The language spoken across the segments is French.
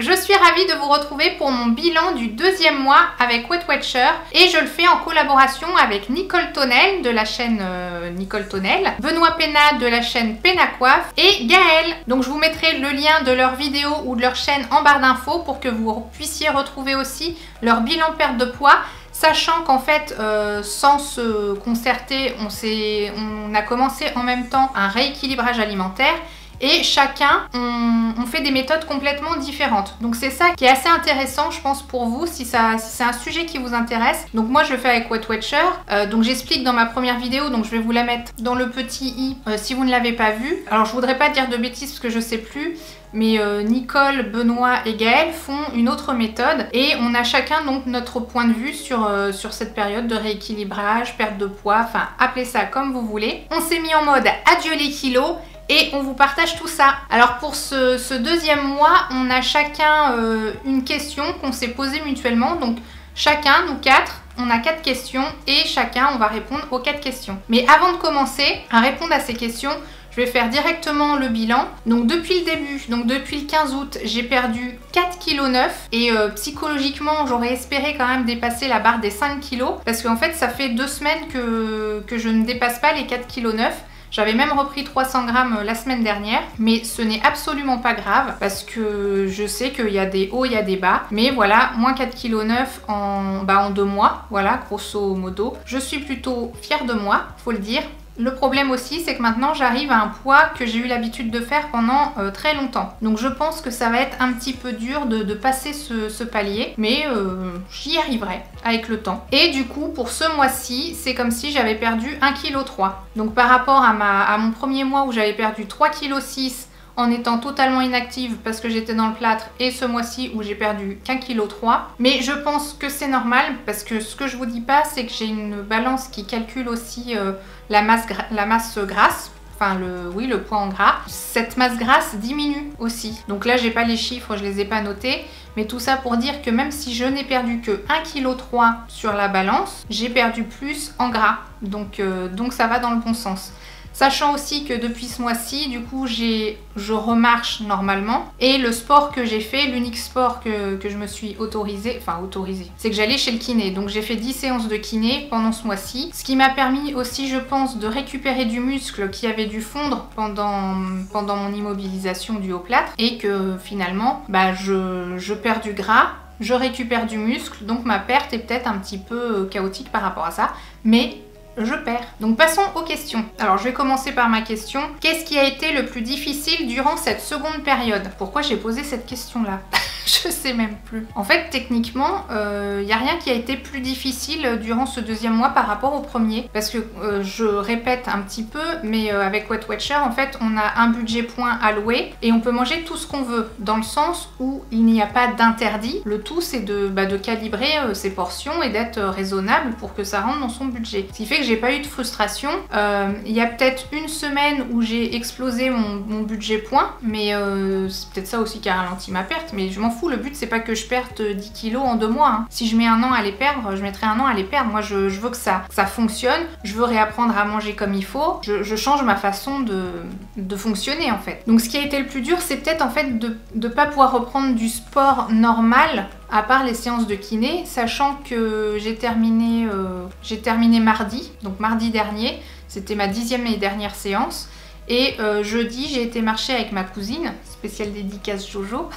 je suis ravie de vous retrouver pour mon bilan du deuxième mois avec Weight Watcher et je le fais en collaboration avec Nicole Tonnel de la chaîne Nicole Tonnel, Benoît Pénat de la chaîne Pénat Coiffe et Gaëlle. Donc je vous mettrai le lien de leur vidéo ou de leur chaîne en barre d'infos pour que vous puissiez retrouver aussi leur bilan perte de poids. Sachant qu'en fait, sans se concerter, on a commencé en même temps un rééquilibrage alimentaire et chacun, on fait des méthodes complètement différentes. Donc c'est ça qui est assez intéressant, je pense, pour vous, si c'est un sujet qui vous intéresse. Donc moi, je le fais avec Weight Watcher. Donc j'explique dans ma première vidéo, donc je vais vous la mettre dans le petit i si vous ne l'avez pas vue. Alors je voudrais pas dire de bêtises parce que je sais plus. Mais Nicole, Benoît et Gaëlle font une autre méthode et on a chacun donc notre point de vue sur cette période de rééquilibrage, perte de poids, enfin appelez ça comme vous voulez. On s'est mis en mode adieu les kilos et on vous partage tout ça. Alors pour ce deuxième mois, on a chacun une question qu'on s'est posée mutuellement. Donc chacun, nous quatre, on a 4 questions et chacun on va répondre aux 4 questions. Mais avant de commencer à répondre à ces questions, je vais faire directement le bilan. Donc depuis le début, donc depuis le 15 août, j'ai perdu 4,9 kg et psychologiquement, j'aurais espéré quand même dépasser la barre des 5 kg parce qu'en fait, ça fait 2 semaines que je ne dépasse pas les 4,9 kg. J'avais même repris 300 grammes la semaine dernière, mais ce n'est absolument pas grave parce que je sais qu'il y a des hauts, il y a des bas. Mais voilà, moins 4,9 kg en 2 mois, voilà, grosso modo. Je suis plutôt fière de moi, faut le dire. Le problème aussi, c'est que maintenant j'arrive à un poids que j'ai eu l'habitude de faire pendant très longtemps. Donc je pense que ça va être un petit peu dur de passer ce palier, mais j'y arriverai avec le temps. Et du coup, pour ce mois-ci, c'est comme si j'avais perdu 1,3 kg. Donc par rapport à mon premier mois où j'avais perdu 3,6 kg en étant totalement inactive parce que j'étais dans le plâtre et ce mois-ci où j'ai perdu qu'1,3 kg. Mais je pense que c'est normal parce que ce que je vous dis pas, c'est que j'ai une balance qui calcule aussi la masse grasse. Enfin, le poids en gras. Cette masse grasse diminue aussi. Donc là, j'ai pas les chiffres, je les ai pas notés. Mais tout ça pour dire que même si je n'ai perdu que 1,3 kg sur la balance, j'ai perdu plus en gras. Donc ça va dans le bon sens. Sachant aussi que depuis ce mois-ci, du coup, je remarche normalement. Et le sport que j'ai fait, l'unique sport que je me suis autorisée, c'est que j'allais chez le kiné. Donc j'ai fait 10 séances de kiné pendant ce mois-ci. Ce qui m'a permis aussi, je pense, de récupérer du muscle qui avait dû fondre pendant mon immobilisation due au plâtre. Et que finalement, je perds du gras. Je récupère du muscle. Donc ma perte est peut-être un petit peu chaotique par rapport à ça. Mais je perds. Donc passons aux questions. Alors je vais commencer par ma question. Qu'est-ce qui a été le plus difficile durant cette seconde période? Pourquoi j'ai posé cette question-là? Je sais même plus. En fait, techniquement, il n'y a rien qui a été plus difficile durant ce deuxième mois par rapport au premier. Parce que je répète un petit peu, mais avec Weight Watcher, en fait, on a un budget point alloué et on peut manger tout ce qu'on veut. Dans le sens où il n'y a pas d'interdit. Le tout, c'est de calibrer ses portions et d'être raisonnable pour que ça rentre dans son budget. Ce qui fait que j'ai pas eu de frustration. Il y a peut-être une semaine où j'ai explosé mon budget point, mais c'est peut-être ça aussi qui a ralenti ma perte, mais je m'en fous, le but c'est pas que je perde 10 kilos en 2 mois. Hein. Si je mets 1 an à les perdre, je mettrai 1 an à les perdre. Moi je veux que ça fonctionne, je veux réapprendre à manger comme il faut, je change ma façon de fonctionner en fait. Donc ce qui a été le plus dur, c'est peut-être en fait de pas pouvoir reprendre du sport normal à part les séances de kiné, sachant que j'ai terminé mardi, donc mardi dernier, c'était ma 10e et dernière séance, et jeudi j'ai été marcher avec ma cousine, spéciale dédicace Jojo.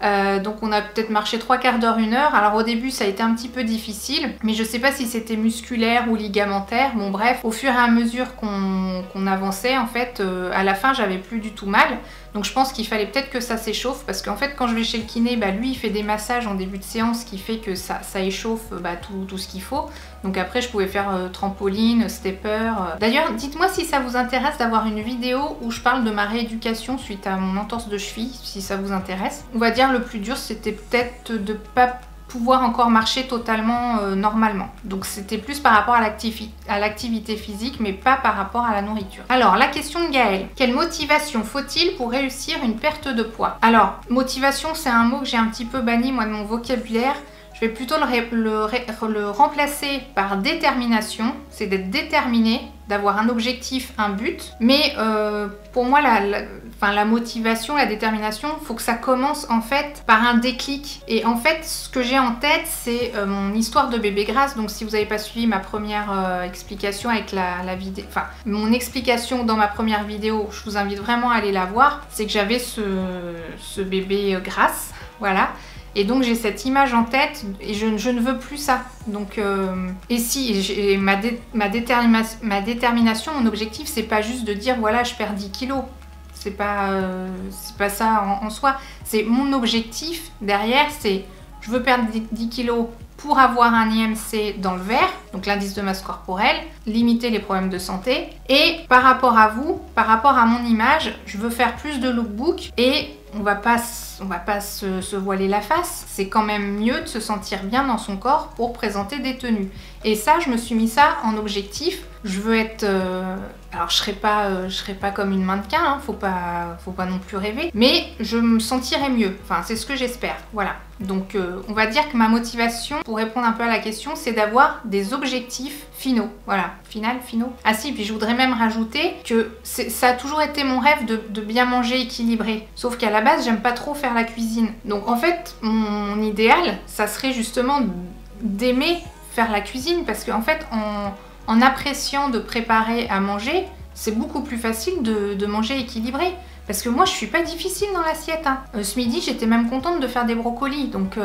Donc on a peut-être marché 3/4 d'heure, 1 heure. Alors au début ça a été un petit peu difficile, mais je sais pas si c'était musculaire ou ligamentaire. Bon bref, au fur et à mesure qu'on avançait, en fait, à la fin j'avais plus du tout mal. Donc je pense qu'il fallait peut-être que ça s'échauffe parce qu'en fait quand je vais chez le kiné, lui il fait des massages en début de séance qui fait que ça échauffe tout ce qu'il faut. Donc après je pouvais faire trampoline, stepper. D'ailleurs dites-moi si ça vous intéresse d'avoir une vidéo où je parle de ma rééducation suite à mon entorse de cheville, si ça vous intéresse. On va dire le plus dur c'était peut-être de pas pouvoir encore marcher totalement normalement. Donc c'était plus par rapport à l'activité physique, mais pas par rapport à la nourriture. Alors la question de Gaëlle, quelle motivation faut-il pour réussir une perte de poids? Alors motivation, c'est un mot que j'ai un petit peu banni moi de mon vocabulaire. Je vais plutôt le remplacer par détermination. C'est d'être déterminé, d'avoir un objectif, un but. Mais pour moi, la motivation, la détermination, il faut que ça commence en fait par un déclic. Et en fait, ce que j'ai en tête, c'est mon histoire de bébé Grace. Donc si vous n'avez pas suivi ma première explication avec la vidéo, enfin mon explication dans ma première vidéo, je vous invite vraiment à aller la voir. C'est que j'avais ce bébé Grace, voilà. Et donc j'ai cette image en tête et je ne veux plus ça. Donc ma détermination, mon objectif, c'est pas juste de dire voilà je perds 10 kilos. C'est pas ça en soi. C'est mon objectif derrière, c'est je veux perdre 10 kilos pour avoir un IMC dans le vert, donc l'indice de masse corporelle, limiter les problèmes de santé. Et par rapport à vous, par rapport à mon image, je veux faire plus de lookbook et on va pas se voiler la face. C'est quand même mieux de se sentir bien dans son corps pour présenter des tenues. Et ça, je me suis mis ça en objectif. Je veux être... alors, je serai pas comme une mannequin, hein, faut pas non plus rêver. Mais je me sentirai mieux. Enfin, c'est ce que j'espère. Voilà. Donc, on va dire que ma motivation, pour répondre un peu à la question, c'est d'avoir des objectifs finaux. Voilà. Finaux. Ah si, puis je voudrais même rajouter que ça a toujours été mon rêve de bien manger équilibré. Sauf qu'à la base, j'aime pas trop faire la cuisine. Donc, en fait, mon idéal, ça serait justement d'aimer faire la cuisine. Parce qu'en fait, en appréciant de préparer à manger, c'est beaucoup plus facile de manger équilibré. Parce que moi, je suis pas difficile dans l'assiette. Hein. Ce midi, j'étais même contente de faire des brocolis. Donc,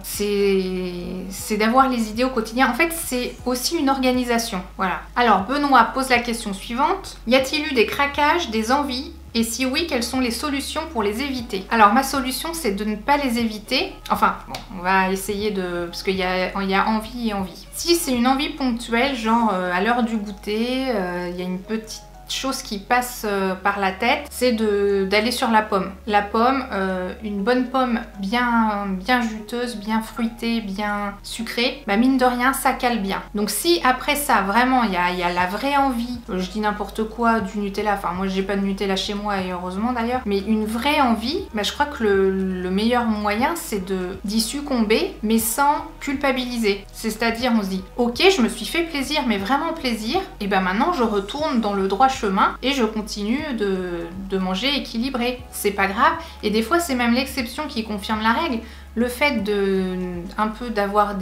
c'est d'avoir les idées au quotidien. En fait, c'est aussi une organisation. Voilà. Alors, Benoît pose la question suivante. Y a-t-il eu des craquages, des envies ? Et si oui, quelles sont les solutions pour les éviter? Alors, ma solution, c'est de ne pas les éviter. Enfin, bon, on va essayer de... Parce qu'il y a envie et envie. Si c'est une envie ponctuelle, genre à l'heure du goûter, il y a une petite chose qui passe par la tête, c'est d'aller sur la pomme. La pomme, une bonne pomme bien juteuse, bien fruitée, bien sucrée, bah mine de rien, ça cale bien. Donc si après ça, vraiment, il y a la vraie envie, je dis n'importe quoi, du Nutella, enfin moi j'ai pas de Nutella chez moi et heureusement d'ailleurs, mais une vraie envie, bah, je crois que le meilleur moyen c'est d'y succomber, mais sans culpabiliser. C'est-à-dire on se dit, ok, je me suis fait plaisir, mais vraiment plaisir, et ben maintenant je retourne dans le droit chemin et je continue de manger équilibré. C'est pas grave. Et des fois, c'est même l'exception qui confirme la règle. Le fait d'avoir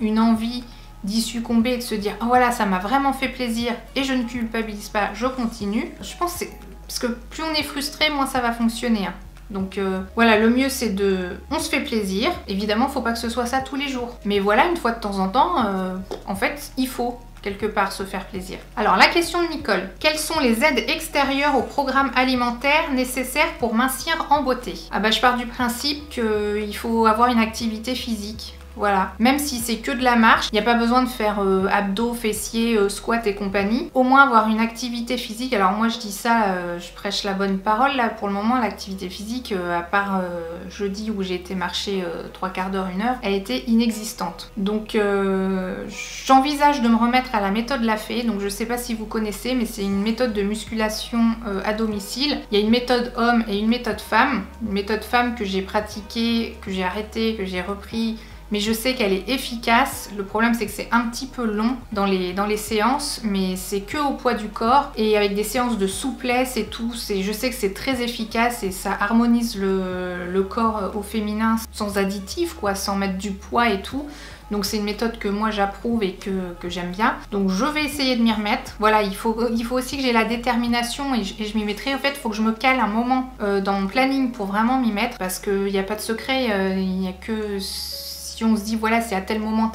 une envie d'y succomber et de se dire oh, voilà, ça m'a vraiment fait plaisir et je ne culpabilise pas, je continue. Je pense que parce que plus on est frustré, moins ça va fonctionner. Hein. Donc voilà, le mieux c'est on se fait plaisir. Évidemment, faut pas que ce soit ça tous les jours. Mais voilà, une fois de temps en temps, en fait, il faut quelque part se faire plaisir. Alors la question de Nicole, quelles sont les aides extérieures au programme alimentaire nécessaires pour mincir en beauté? Ah bah je pars du principe qu'il faut avoir une activité physique. Voilà, même si c'est que de la marche, il n'y a pas besoin de faire abdos, fessiers, squat et compagnie. Au moins avoir une activité physique. Alors moi je dis ça, je prêche la bonne parole là. Pour le moment l'activité physique, à part jeudi où j'ai été marcher 3/4 d'heure, 1 heure, elle était inexistante. Donc j'envisage de me remettre à la méthode Lafay. Donc je sais pas si vous connaissez, mais c'est une méthode de musculation à domicile. Il y a une méthode homme et une méthode femme. Une méthode femme que j'ai pratiquée, que j'ai arrêtée, que j'ai repris. Mais je sais qu'elle est efficace. Le problème c'est que c'est un petit peu long dans les séances, mais c'est que au poids du corps et avec des séances de souplesse et tout. Je sais que c'est très efficace et ça harmonise le corps au féminin sans additifs, quoi, sans mettre du poids et tout. Donc c'est une méthode que moi j'approuve et que j'aime bien. Donc je vais essayer de m'y remettre. Voilà, il faut aussi que j'ai la détermination et je m'y mettrai. En fait, il faut que je me cale un moment dans mon planning pour vraiment m'y mettre parce qu'il n'y a pas de secret, il n'y a que... Si on se dit voilà c'est à tel moment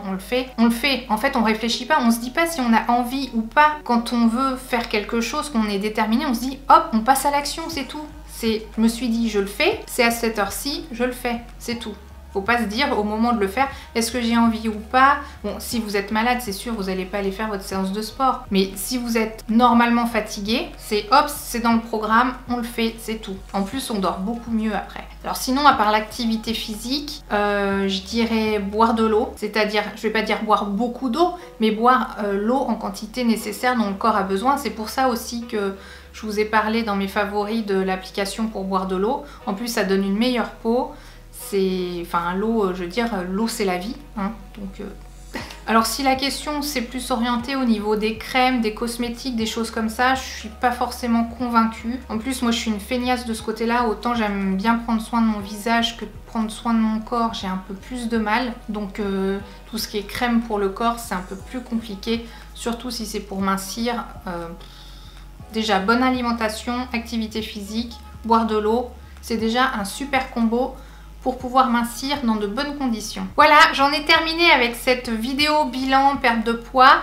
on le fait, on le fait. En fait on réfléchit pas, on se dit pas si on a envie ou pas. Quand on veut faire quelque chose, qu'on est déterminé, on se dit hop on passe à l'action, c'est tout. Je me suis dit je le fais, c'est à cette heure-ci, je le fais, c'est tout. Faut pas se dire au moment de le faire, est-ce que j'ai envie ou pas? Bon, si vous êtes malade, c'est sûr, vous n'allez pas aller faire votre séance de sport. Mais si vous êtes normalement fatigué, c'est hop, c'est dans le programme, on le fait, c'est tout. En plus, on dort beaucoup mieux après. Alors sinon, à part l'activité physique, je dirais boire de l'eau. C'est-à-dire, je vais pas dire boire beaucoup d'eau, mais boire l'eau en quantité nécessaire dont le corps a besoin. C'est pour ça aussi que je vous ai parlé dans mes favoris de l'application pour boire de l'eau. En plus, ça donne une meilleure peau. Enfin, l'eau, je veux dire, l'eau c'est la vie, hein, donc... Alors si la question c'est plus orienté au niveau des crèmes, des cosmétiques, des choses comme ça, je suis pas forcément convaincue. En plus moi je suis une feignasse de ce côté-là, autant j'aime bien prendre soin de mon visage que de prendre soin de mon corps, j'ai un peu plus de mal. Donc tout ce qui est crème pour le corps c'est un peu plus compliqué, surtout si c'est pour mincir. Déjà bonne alimentation, activité physique, boire de l'eau, c'est déjà un super combo pour pouvoir mincir dans de bonnes conditions. Voilà, j'en ai terminé avec cette vidéo bilan perte de poids.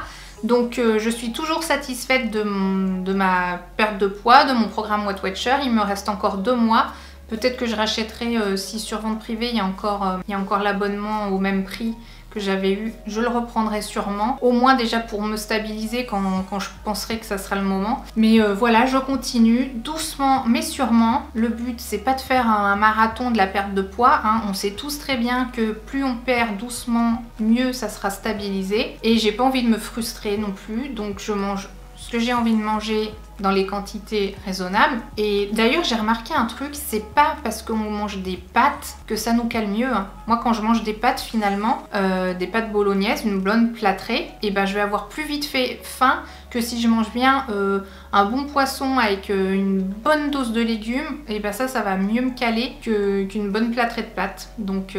Donc je suis toujours satisfaite de ma perte de poids, de mon programme Weight Watcher. Il me reste encore 2 mois. Peut-être que je rachèterai si sur vente privée il y a encore l'abonnement au même prix que j'avais eu, je le reprendrai sûrement, au moins déjà pour me stabiliser quand je penserai que ça sera le moment. Mais voilà, je continue doucement mais sûrement. Le but c'est pas de faire un marathon de la perte de poids, hein. On sait tous très bien que plus on perd doucement, mieux ça sera stabilisé. Et j'ai pas envie de me frustrer non plus, donc je mange ce que j'ai envie de manger dans les quantités raisonnables. Et d'ailleurs j'ai remarqué un truc, c'est pas parce qu'on mange des pâtes que ça nous cale mieux, hein. Moi quand je mange des pâtes finalement, des pâtes bolognaises, une blonde plâtrée, et ben je vais avoir plus vite fait faim que si je mange bien un bon poisson avec une bonne dose de légumes, et ben ça va mieux me caler qu'une bonne plâtrée de pâtes. Donc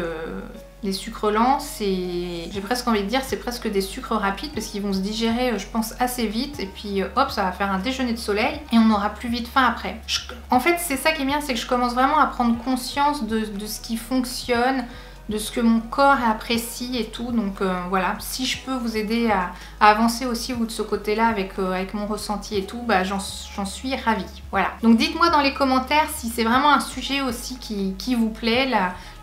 les sucres lents, j'ai presque envie de dire, c'est presque des sucres rapides parce qu'ils vont se digérer, je pense, assez vite. Et puis hop, ça va faire un déjeuner de soleil et on aura plus vite faim après. En fait, c'est ça qui est bien, c'est que je commence vraiment à prendre conscience de ce qui fonctionne, de ce que mon corps apprécie et tout. Donc voilà, si je peux vous aider à avancer aussi vous de ce côté-là avec mon ressenti et tout, bah, j'en suis ravie. Voilà. Donc dites-moi dans les commentaires si c'est vraiment un sujet aussi qui vous plaît,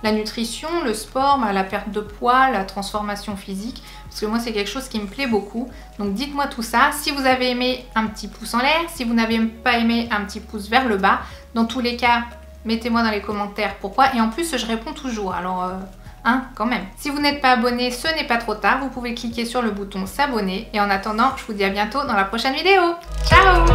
la nutrition, le sport, la perte de poids, la transformation physique, parce que moi c'est quelque chose qui me plaît beaucoup. Donc dites-moi tout ça. Si vous avez aimé, un petit pouce en l'air. Si vous n'avez pas aimé, un petit pouce vers le bas. Dans tous les cas, mettez-moi dans les commentaires pourquoi. Et en plus, je réponds toujours. Alors, hein, quand même. Si vous n'êtes pas abonné, ce n'est pas trop tard. Vous pouvez cliquer sur le bouton s'abonner. Et en attendant, je vous dis à bientôt dans la prochaine vidéo. Ciao!